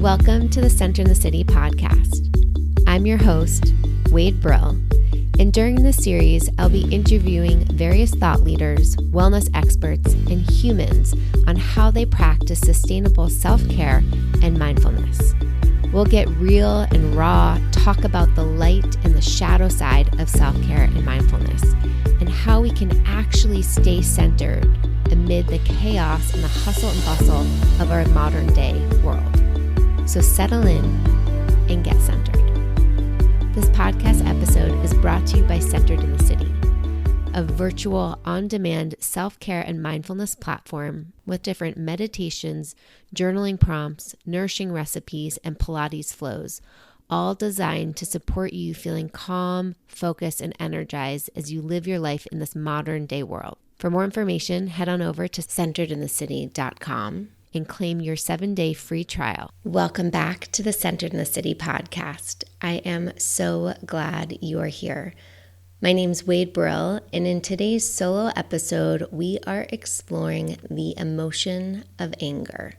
Welcome to the Center in the City podcast. I'm your host, Wade Brill, and during this series, I'll be interviewing various thought leaders, wellness experts, and humans on how they practice sustainable self-care and mindfulness. We'll get real and raw, talk about the light and the shadow side of self-care and mindfulness, and how we can actually stay centered amid the chaos and the hustle and bustle of our modern day world. So settle in and get centered. This podcast episode is brought to you by Centered in the City, a virtual on-demand self-care and mindfulness platform with different meditations, journaling prompts, nourishing recipes, and Pilates flows, all designed to support you feeling calm, focused, and energized as you live your life in this modern day world. For more information, head on over to centeredinthecity.com and claim your 7-day free trial. Welcome back to the Centered in the City podcast. I am so glad you are here. My name's Wade Brill, and in today's solo episode, we are exploring the emotion of anger.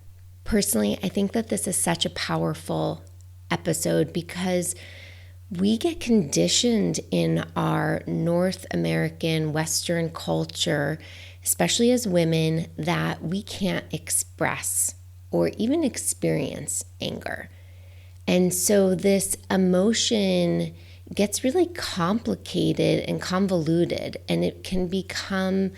Personally, I think that this is such a powerful episode because we get conditioned in our North American Western culture, especially as women, that we can't express or even experience anger. And so this emotion gets really complicated and convoluted, and it can become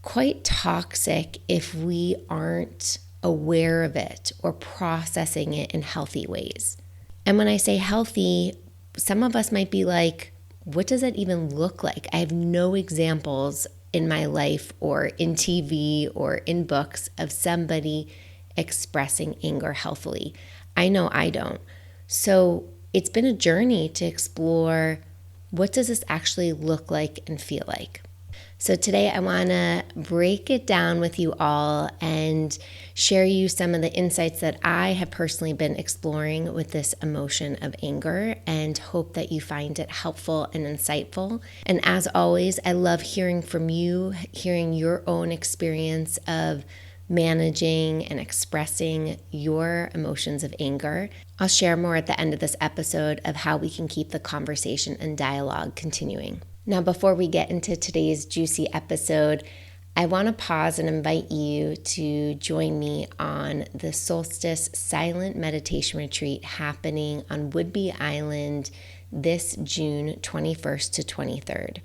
quite toxic if we aren't aware of it or processing it in healthy ways. And when I say healthy, some of us might be like, what does that even look like? I have no examples in my life or in TV or in books of somebody expressing anger healthily. I know I don't. So it's been a journey to explore, what does this actually look like and feel like? So today I want to break it down with you all and share you some of the insights that I have personally been exploring with this emotion of anger, and hope that you find it helpful and insightful. And as always, I love hearing from you, hearing your own experience of managing and expressing your emotions of anger. I'll share more at the end of this episode of how we can keep the conversation and dialogue continuing. Now, before we get into today's juicy episode, I want to pause and invite you to join me on the Solstice Silent Meditation Retreat happening on Whidbey Island this June 21st to 23rd.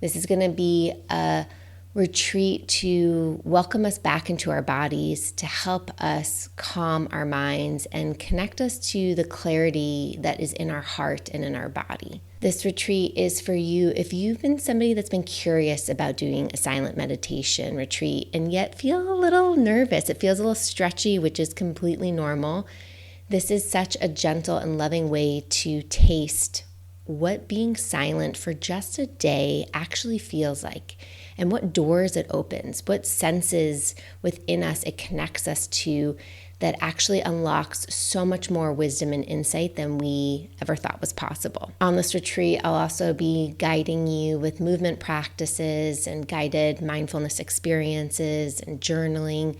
This is going to be a retreat to welcome us back into our bodies, to help us calm our minds and connect us to the clarity that is in our heart and in our body. This retreat is for you if you've been somebody that's been curious about doing a silent meditation retreat and yet feel a little nervous. It feels a little stretchy, which is completely normal. This is such a gentle and loving way to taste what being silent for just a day actually feels like, and what doors it opens, what senses within us it connects us to that actually unlocks so much more wisdom and insight than we ever thought was possible. On this retreat, I'll also be guiding you with movement practices and guided mindfulness experiences and journaling,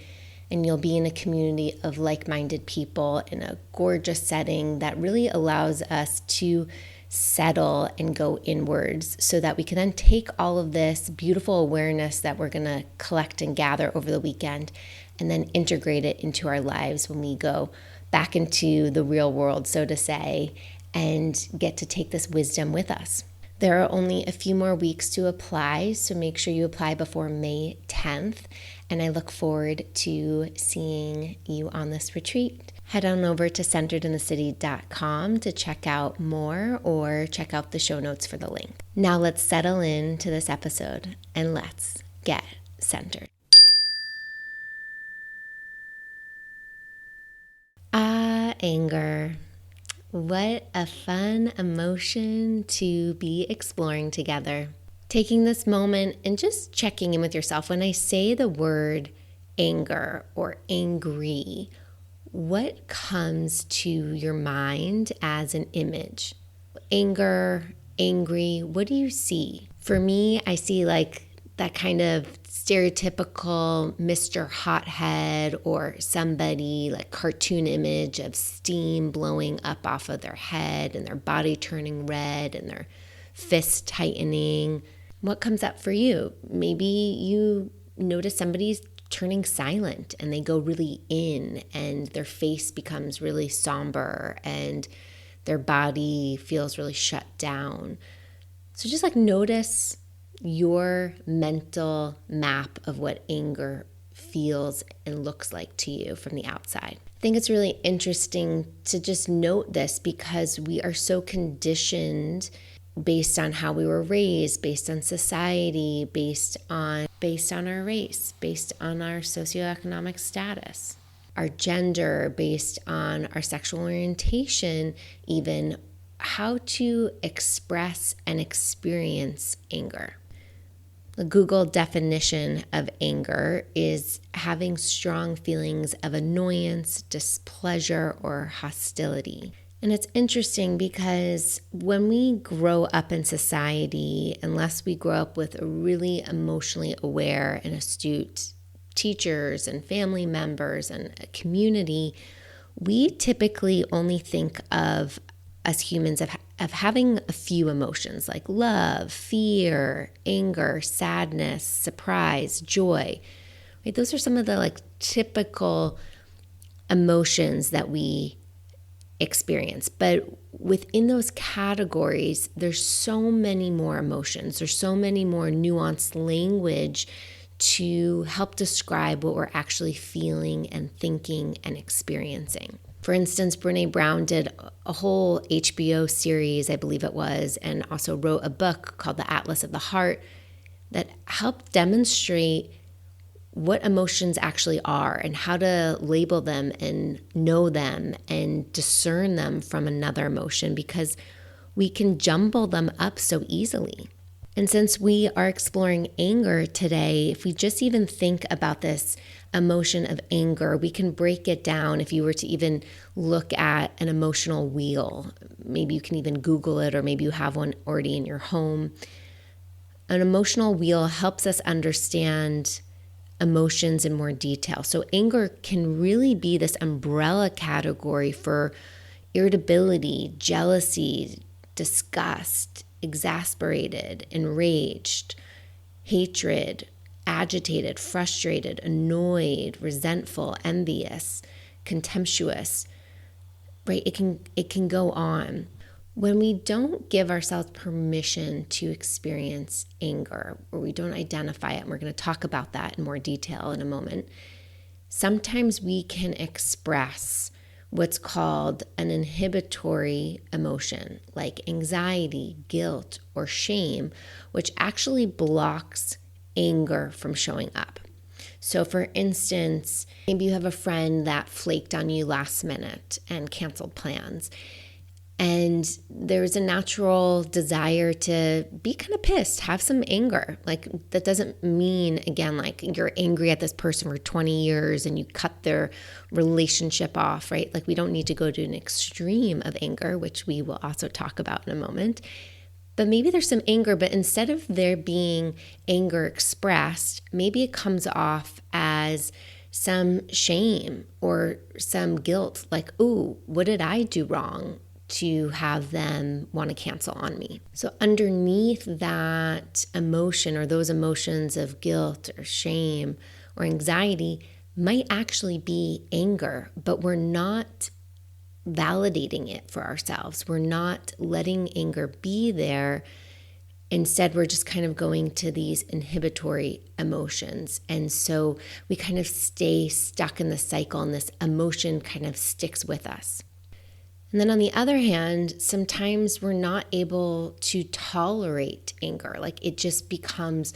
and you'll be in a community of like-minded people in a gorgeous setting that really allows us to settle and go inwards, so that we can then take all of this beautiful awareness that we're going to collect and gather over the weekend and then integrate it into our lives when we go back into the real world, so to say, and get to take this wisdom with us. There are only a few more weeks to apply, so make sure you apply before May 10th, and I look forward to seeing you on this retreat. Head on over to centeredinthecity.com to check out more, or check out the show notes for the link. Now let's settle into this episode and let's get centered. Anger. What a fun emotion to be exploring together. Taking this moment and just checking in with yourself. When I say the word anger or angry, what comes to your mind as an image? Anger, angry, what do you see? For me, I see like that kind of stereotypical Mr. Hothead or somebody like cartoon image of steam blowing up off of their head and their body turning red and their fists tightening. What comes up for you? Maybe you notice somebody's turning silent and they go really in and their face becomes really somber and their body feels really shut down. So just like notice your mental map of what anger feels and looks like to you from the outside. I think it's really interesting to just note this because we are so conditioned based on how we were raised, based on society, based on our race, based on our socioeconomic status, our gender, based on our sexual orientation, even how to express and experience anger. The Google definition of anger is having strong feelings of annoyance, displeasure, or hostility. And it's interesting because when we grow up in society, unless we grow up with really emotionally aware and astute teachers and family members and a community, we typically only think of as humans of having a few emotions like love, fear, anger, sadness, surprise, joy. Right? Those are some of the typical emotions that we experience. But within those categories, there's so many more emotions. There's so many more nuanced language to help describe what we're actually feeling and thinking and experiencing. For instance, Brené Brown did a whole HBO series, I believe it was, and also wrote a book called The Atlas of the Heart that helped demonstrate what emotions actually are and how to label them and know them and discern them from another emotion because we can jumble them up so easily. And since we are exploring anger today, if we just even think about this emotion of anger, we can break it down. If you were to even look at an emotional wheel, maybe you can even Google it, or maybe you have one already in your home. An emotional wheel helps us understand emotions in more detail. So anger can really be this umbrella category for irritability, jealousy, disgust, exasperated, enraged, hatred, agitated, frustrated, annoyed, resentful, envious, contemptuous, right? It can go on. When we don't give ourselves permission to experience anger, or we don't identify it, and we're going to talk about that in more detail in a moment, sometimes we can express what's called an inhibitory emotion, like anxiety, guilt, or shame, which actually blocks anger from showing up. So for instance, maybe you have a friend that flaked on you last minute and canceled plans. And there's a natural desire to be kind of pissed, have some anger. Like that doesn't mean, again, like you're angry at this person for 20 years and you cut their relationship off, right? Like we don't need to go to an extreme of anger, which we will also talk about in a moment. But maybe there's some anger, but instead of there being anger expressed, maybe it comes off as some shame or some guilt, like, ooh, what did I do wrong to have them want to cancel on me? So underneath that emotion or those emotions of guilt or shame or anxiety might actually be anger, but we're not validating it for ourselves. We're not letting anger be there. Instead, we're just kind of going to these inhibitory emotions. And so we kind of stay stuck in the cycle and this emotion kind of sticks with us. And then on the other hand, sometimes we're not able to tolerate anger. Like it just becomes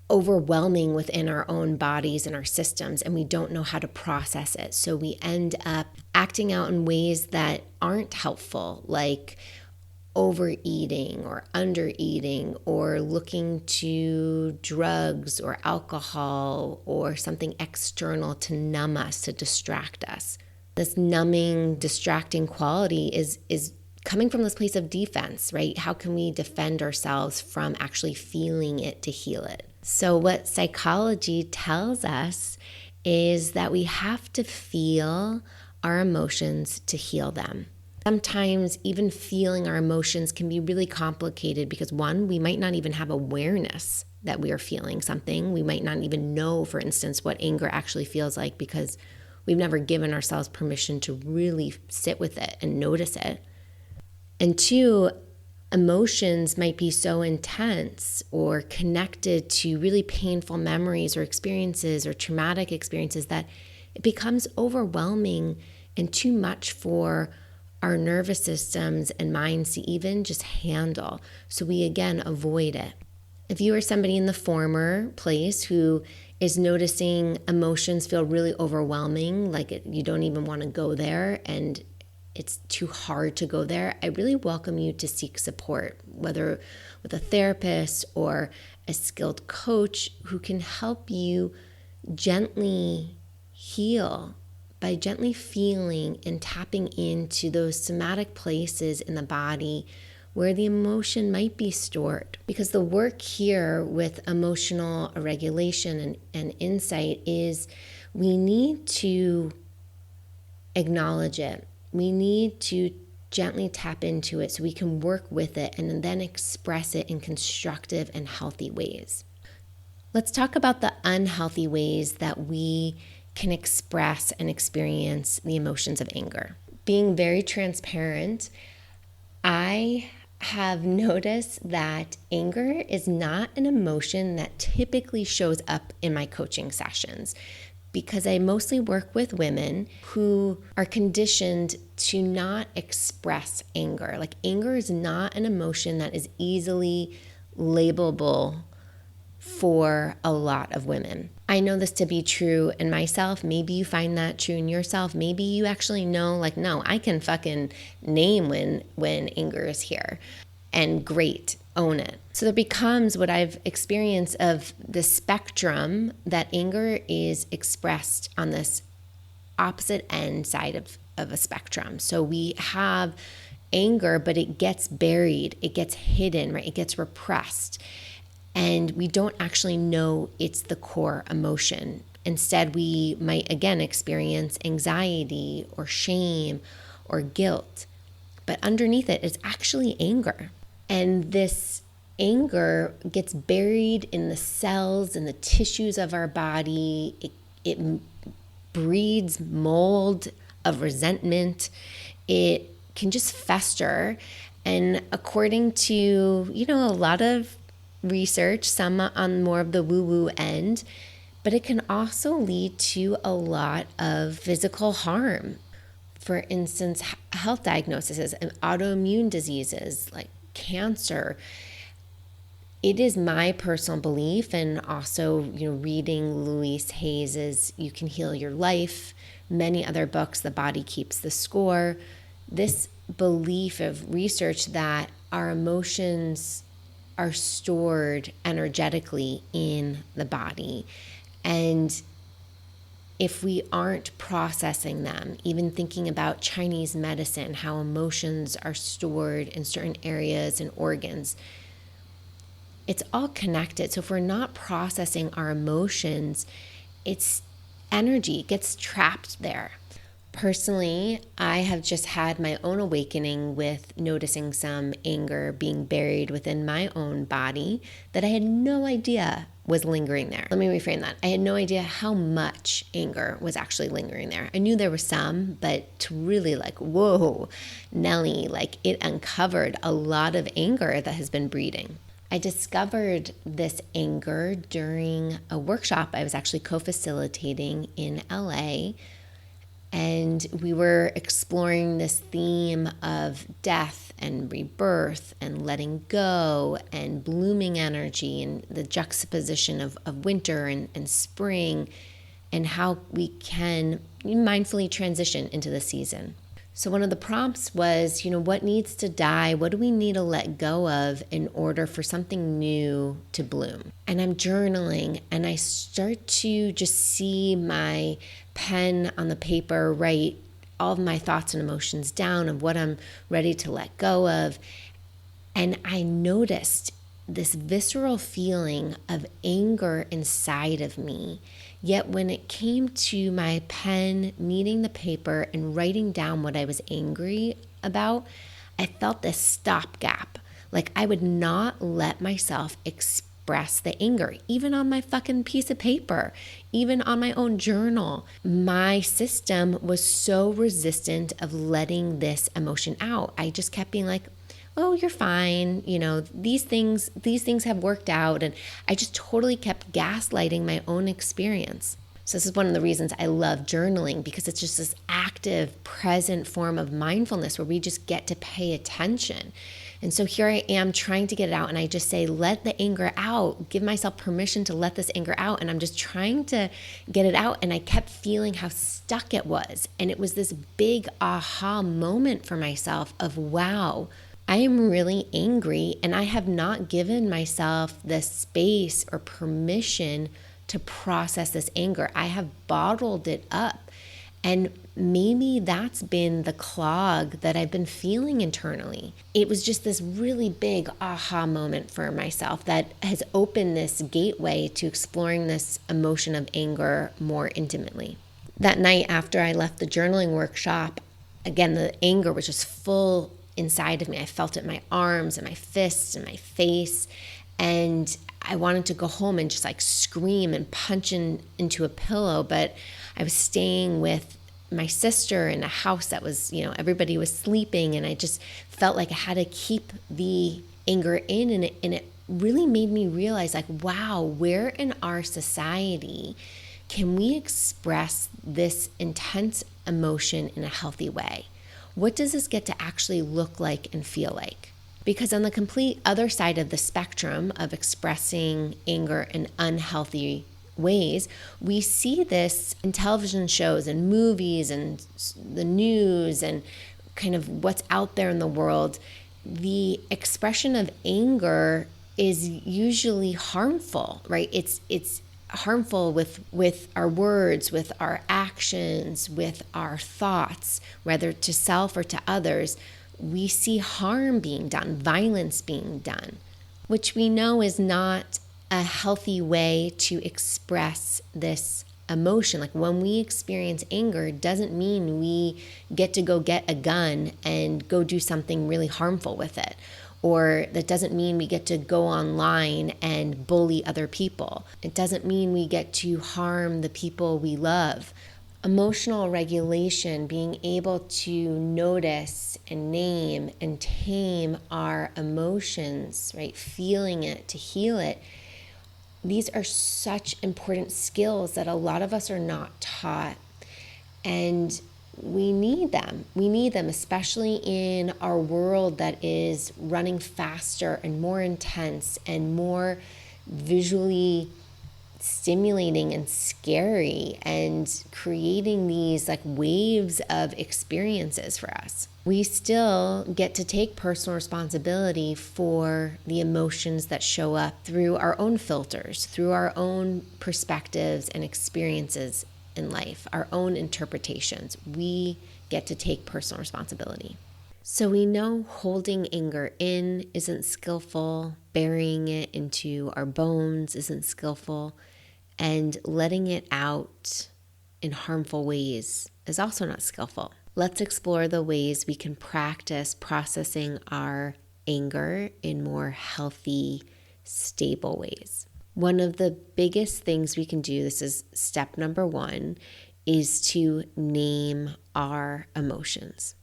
overwhelming within our own bodies and our systems, and we don't know how to process it. So we end up acting out in ways that aren't helpful, like overeating or undereating or looking to drugs or alcohol or something external to numb us, to distract us. This numbing, distracting quality is coming from this place of defense, right? How can we defend ourselves from actually feeling it to heal it? So what psychology tells us is that we have to feel our emotions to heal them. Sometimes even feeling our emotions can be really complicated because one, we might not even have awareness that we are feeling something. We might not even know, for instance, what anger actually feels like because we've never given ourselves permission to really sit with it and notice it. And two, emotions might be so intense or connected to really painful memories or experiences or traumatic experiences that it becomes overwhelming and too much for our nervous systems and minds to even just handle. So we again avoid it. If you are somebody in the former place who is noticing emotions feel really overwhelming, like you don't even want to go there and it's too hard to go there, I really welcome you to seek support, whether with a therapist or a skilled coach who can help you gently heal by gently feeling and tapping into those somatic places in the body where the emotion might be stored. Because the work here with emotional regulation and insight is we need to acknowledge it. We need to gently tap into it so we can work with it and then express it in constructive and healthy ways. Let's talk about the unhealthy ways that we can express and experience the emotions of anger. Being very transparent, I have noticed that anger is not an emotion that typically shows up in my coaching sessions because I mostly work with women who are conditioned to not express anger. Like anger is not an emotion that is easily labelable for a lot of women. I know this to be true in myself. Maybe you find that true in yourself. Maybe you actually know, like, no, I can fucking name when anger is here. And great, own it. So there becomes what I've experienced of the spectrum that anger is expressed on this opposite end side of a spectrum. So we have anger, but it gets buried, it gets hidden, right? It gets repressed. And we don't actually know it's the core emotion. Instead, we might again experience anxiety or shame or guilt. But underneath it is actually anger. And this anger gets buried in the cells and the tissues of our body. It breeds mold of resentment. It can just fester. And according to, a lot of research, some on more of the woo-woo end, but it can also lead to a lot of physical harm. For instance, health diagnoses and autoimmune diseases like cancer. It is my personal belief, and also, reading Louise Hayes's You Can Heal Your Life, many other books, The Body Keeps the Score, this belief of research that our emotions are stored energetically in the body. And if we aren't processing them, even thinking about Chinese medicine, how emotions are stored in certain areas and organs, it's all connected. So if we're not processing our emotions, it's energy, it gets trapped there. Personally, I have just had my own awakening with noticing some anger being buried within my own body that I had no idea was lingering there. Let me reframe that. I had no idea how much anger was actually lingering there. I knew there was some, but to really whoa, Nelly, it uncovered a lot of anger that has been breeding. I discovered this anger during a workshop I was actually co-facilitating in LA. And we were exploring this theme of death and rebirth and letting go and blooming energy and the juxtaposition of winter and spring and how we can mindfully transition into the season. So one of the prompts was, what needs to die? What do we need to let go of in order for something new to bloom? And I'm journaling and I start to just see my pen on the paper, write all of my thoughts and emotions down of what I'm ready to let go of. And I noticed this visceral feeling of anger inside of me. Yet when it came to my pen meeting the paper and writing down what I was angry about, I felt this stopgap. Like I would not let myself express the anger, even on my fucking piece of paper, even on my own journal. My system was so resistant of letting this emotion out. I just kept being like, oh, you're fine. You know, these things have worked out. And I just totally kept gaslighting my own experience. So this is one of the reasons I love journaling, because it's just this active, present form of mindfulness where we just get to pay attention. And so here I am trying to get it out, and I just say, let the anger out, give myself permission to let this anger out. And I'm just trying to get it out. And I kept feeling how stuck it was. And it was this big aha moment for myself of, wow, I am really angry, and I have not given myself the space or permission to process this anger. I have bottled it up. And maybe that's been the clog that I've been feeling internally. It was just this really big aha moment for myself that has opened this gateway to exploring this emotion of anger more intimately. That night after I left the journaling workshop, again, the anger was just full inside of me. I felt it in my arms and my fists and my face. And I wanted to go home and just like scream and punch into a pillow. But I was staying with my sister in a house that was, everybody was sleeping. And I just felt like I had to keep the anger in. And it really made me realize, like, wow, where in our society can we express this intense emotion in a healthy way? What does this get to actually look like and feel like? Because on the complete other side of the spectrum of expressing anger in unhealthy ways, we see this in television shows and movies and the news and kind of what's out there in the world. The expression of anger is usually harmful, right? It's harmful with our words, with our actions, with our thoughts, whether to self or to others. We see harm being done, violence being done, which we know is not a healthy way to express this emotion. Like when we experience anger, it doesn't mean we get to go get a gun and go do something really harmful with it. Or that doesn't mean we get to go online and bully other people. It doesn't mean we get to harm the people we love. Emotional regulation, being able to notice and name and tame our emotions, right? Feeling it to heal it. These are such important skills that a lot of us are not taught. And we need them. We need them, especially in our world that is running faster and more intense and more visually stimulating and scary and creating these like waves of experiences for us. We still get to take personal responsibility for the emotions that show up through our own filters, through our own perspectives and experiences in life, our own interpretations. We get to take personal responsibility. So we know holding anger in isn't skillful, burying it into our bones isn't skillful, and letting it out in harmful ways is also not skillful. Let's explore the ways we can practice processing our anger in more healthy, stable ways. One of the biggest things we can do, this is step number 1, is to name our emotions.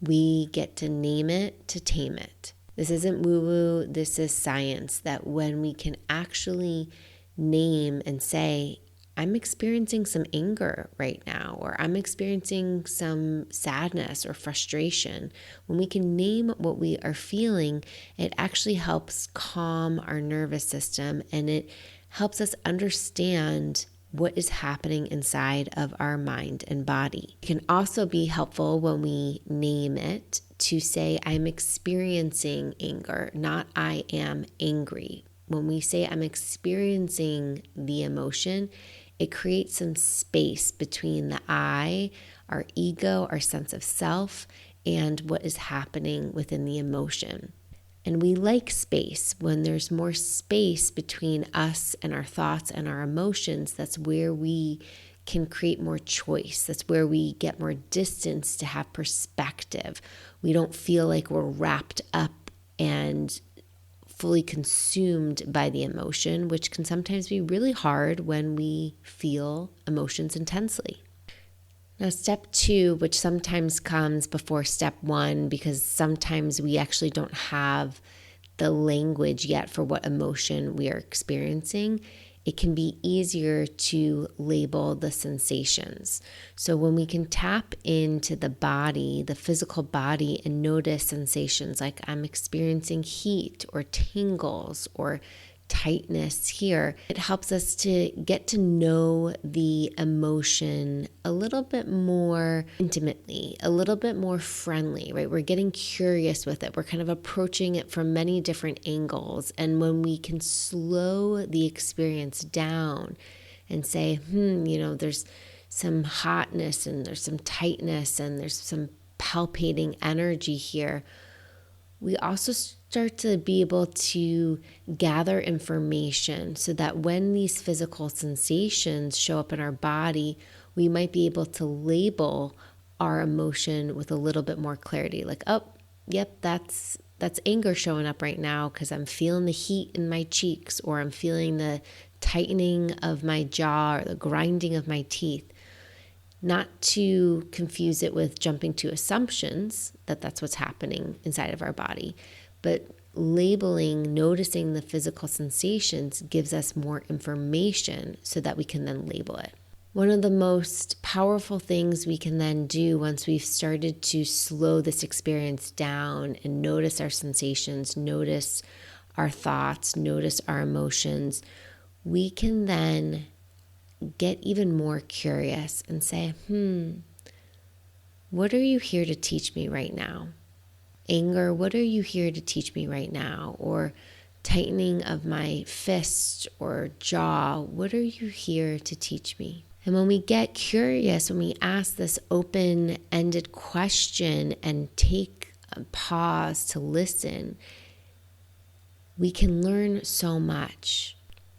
We get to name it to tame it. This isn't woo-woo, this is science, that when we can actually name and say, I'm experiencing some anger right now, or I'm experiencing some sadness or frustration. When we can name what we are feeling, it actually helps calm our nervous system, and it helps us understand what is happening inside of our mind and body. It can also be helpful when we name it to say, I'm experiencing anger, not I am angry. When we say I'm experiencing the emotion, it creates some space between the I, our ego, our sense of self, and what is happening within the emotion. And we like space. When there's more space between us and our thoughts and our emotions, that's where we can create more choice. That's where we get more distance to have perspective. We don't feel like we're wrapped up and fully consumed by the emotion, which can sometimes be really hard when we feel emotions intensely. Now, step 2, which sometimes comes before step 1, because sometimes we actually don't have the language yet for what emotion we are experiencing, it can be easier to label the sensations. So when we can tap into the body, the physical body, and notice sensations like I'm experiencing heat or tingles or tightness here, it helps us to get to know the emotion a little bit more intimately, a little bit more friendly, right? We're getting curious with it. We're kind of approaching it from many different angles. And when we can slow the experience down and say, there's some hotness and there's some tightness and there's some palpating energy here, we also start to be able to gather information so that when these physical sensations show up in our body, we might be able to label our emotion with a little bit more clarity. Like, oh, yep, that's anger showing up right now because I'm feeling the heat in my cheeks, or I'm feeling the tightening of my jaw or the grinding of my teeth. Not to confuse it with jumping to assumptions that that's what's happening inside of our body, but labeling, noticing the physical sensations gives us more information so that we can then label it. One of the most powerful things we can then do once we've started to slow this experience down and notice our sensations, notice our thoughts, notice our emotions, we can then get even more curious and say, what are you here to teach me right now? Anger, what are you here to teach me right now? Or tightening of my fist or jaw, what are you here to teach me? And when we get curious, when we ask this open-ended question and take a pause to listen, we can learn so much.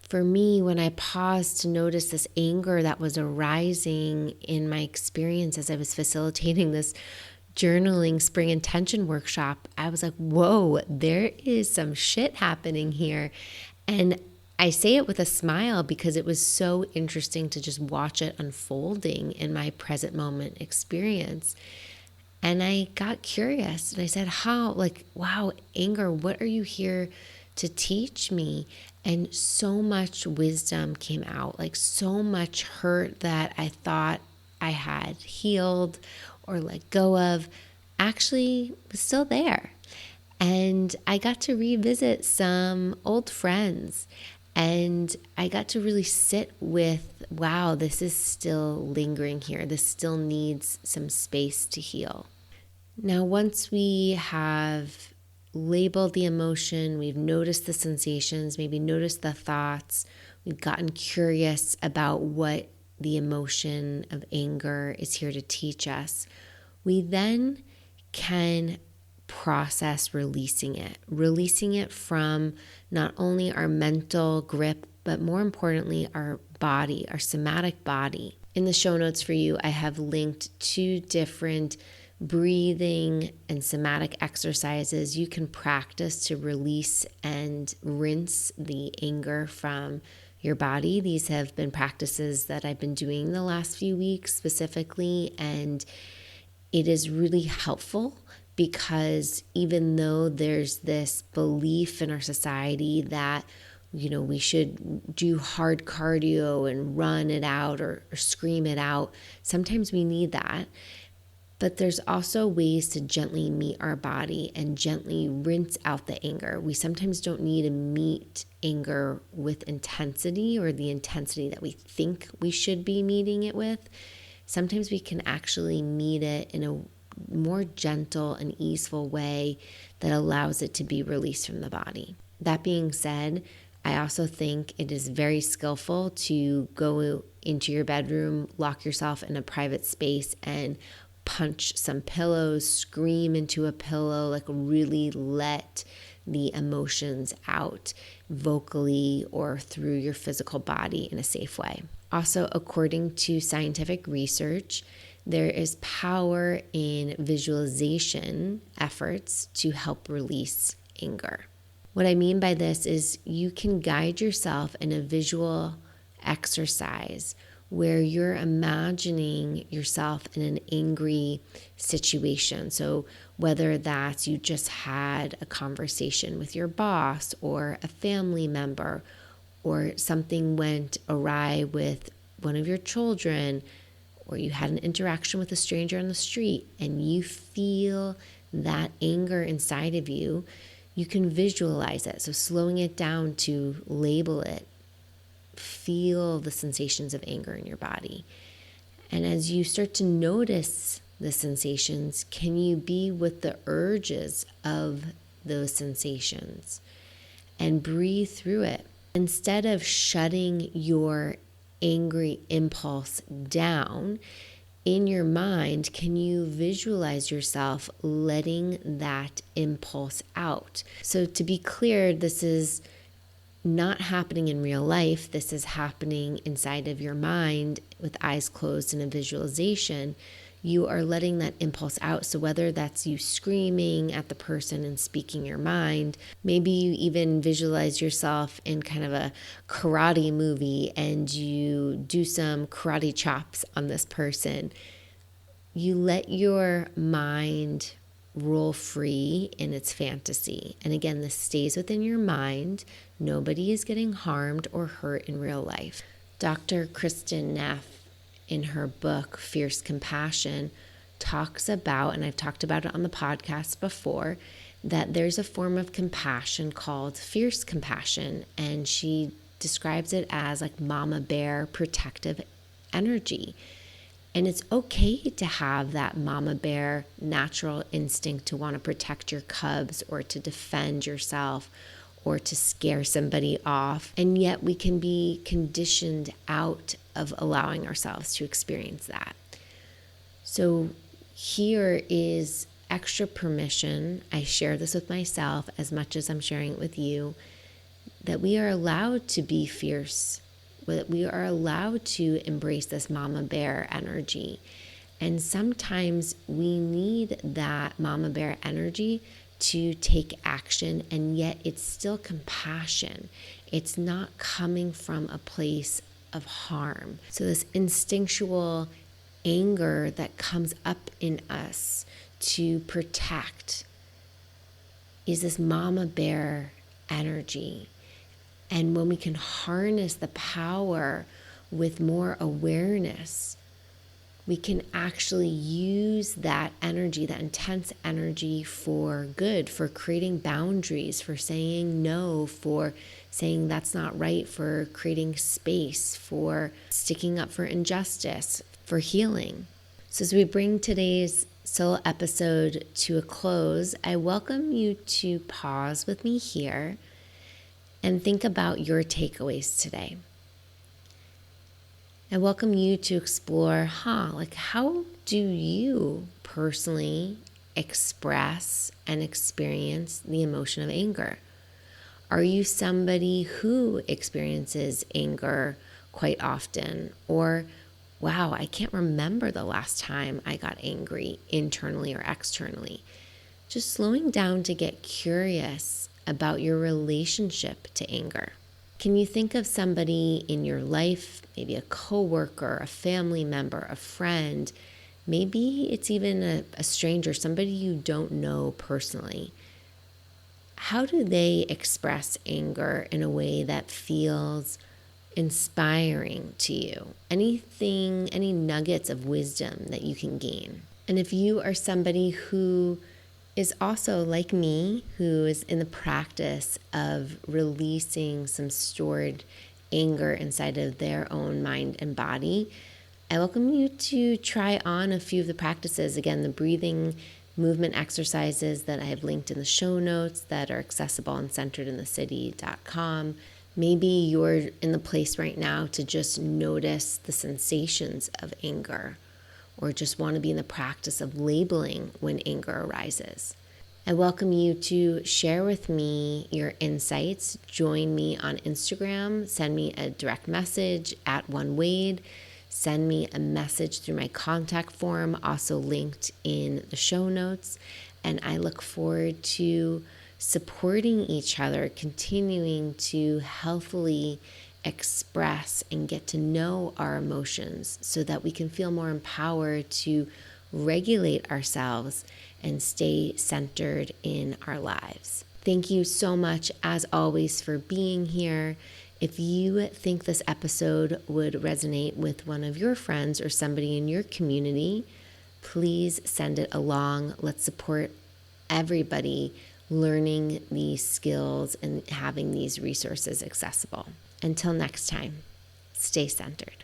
For me, when I paused to notice this anger that was arising in my experience as I was facilitating this journaling spring intention workshop, I was like, whoa, there is some shit happening here. And I say it with a smile because it was so interesting to just watch it unfolding in my present moment experience. And I got curious and I said, wow, anger, what are you here to teach me? And so much wisdom came out, like so much hurt that I thought I had healed or let go of actually was still there. And I got to revisit some old friends, and I got to really sit with, wow, this is still lingering here. This still needs some space to heal. Now, once we have labeled the emotion, we've noticed the sensations, maybe noticed the thoughts, we've gotten curious about what the emotion of anger is here to teach us, we then can process releasing it from not only our mental grip, but more importantly, our body, our somatic body. In the show notes for you, I have linked 2 different breathing and somatic exercises you can practice to release and rinse the anger from your body. These have been practices that I've been doing the last few weeks specifically, and it is really helpful because even though there's this belief in our society that we should do hard cardio and run it out or scream it out, sometimes we need that. But there's also ways to gently meet our body and gently rinse out the anger. We sometimes don't need to meet anger with intensity or the intensity that we think we should be meeting it with. Sometimes we can actually meet it in a more gentle and easeful way that allows it to be released from the body. That being said, I also think it is very skillful to go into your bedroom, lock yourself in a private space, and punch some pillows, scream into a pillow, like really let the emotions out vocally or through your physical body in a safe way. Also, according to scientific research, there is power in visualization efforts to help release anger. What I mean by this is you can guide yourself in a visual exercise where you're imagining yourself in an angry situation. So whether that's you just had a conversation with your boss or a family member, or something went awry with one of your children, or you had an interaction with a stranger on the street and you feel that anger inside of you, you can visualize it. So slowing it down to label it, feel the sensations of anger in your body. And as you start to notice the sensations, can you be with the urges of those sensations and breathe through it? Instead of shutting your angry impulse down in your mind, can you visualize yourself letting that impulse out? So to be clear, this is not happening in real life. This is happening inside of your mind with eyes closed in a visualization. You are letting that impulse out. So whether that's you screaming at the person and speaking your mind, maybe you even visualize yourself in kind of a karate movie and you do some karate chops on this person. You let your mind roll free in its fantasy. And again, this stays within your mind. Nobody is getting harmed or hurt in real life. Dr. Kristin Neff, in her book, Fierce Compassion, talks about, and I've talked about it on the podcast before, that there's a form of compassion called fierce compassion. And she describes it as like mama bear protective energy. And it's okay to have that mama bear natural instinct to want to protect your cubs or to defend yourself or to scare somebody off. And yet we can be conditioned out of allowing ourselves to experience that. So here is extra permission. I share this with myself as much as I'm sharing it with you, that we are allowed to be fierce, that we are allowed to embrace this mama bear energy. And sometimes we need that mama bear energy to take action, and yet it's still compassion. It's not coming from a place of harm. So this instinctual anger that comes up in us to protect is this mama bear energy. And when we can harness the power with more awareness, we can actually use that energy, that intense energy, for good, for creating boundaries, for saying no, for saying that's not right, for creating space, for sticking up for injustice, for healing. So as we bring today's solo episode to a close, I welcome you to pause with me here and think about your takeaways today. I welcome you to explore, how do you personally express and experience the emotion of anger? Are you somebody who experiences anger quite often? Or, wow, I can't remember the last time I got angry internally or externally. Just slowing down to get curious about your relationship to anger. Can you think of somebody in your life, maybe a coworker, a family member, a friend, maybe it's even a stranger, somebody you don't know personally? How do they express anger in a way that feels inspiring to you? Anything, any nuggets of wisdom that you can gain? And if you are somebody who is also like me, who is in the practice of releasing some stored anger inside of their own mind and body, I welcome you to try on a few of the practices. Again, the breathing movement exercises that I have linked in the show notes that are accessible on centeredinthecity.com. Maybe you're in the place right now to just notice the sensations of anger, or just want to be in the practice of labeling when anger arises. I welcome you to share with me your insights. Join me on Instagram. Send me a direct message at OneWade. Send me a message through my contact form, also linked in the show notes. And I look forward to supporting each other, continuing to healthily express and get to know our emotions so that we can feel more empowered to regulate ourselves and stay centered in our lives. Thank you so much, as always, for being here. If you think this episode would resonate with one of your friends or somebody in your community, please send it along. Let's support everybody learning these skills and having these resources accessible. Until next time, stay centered.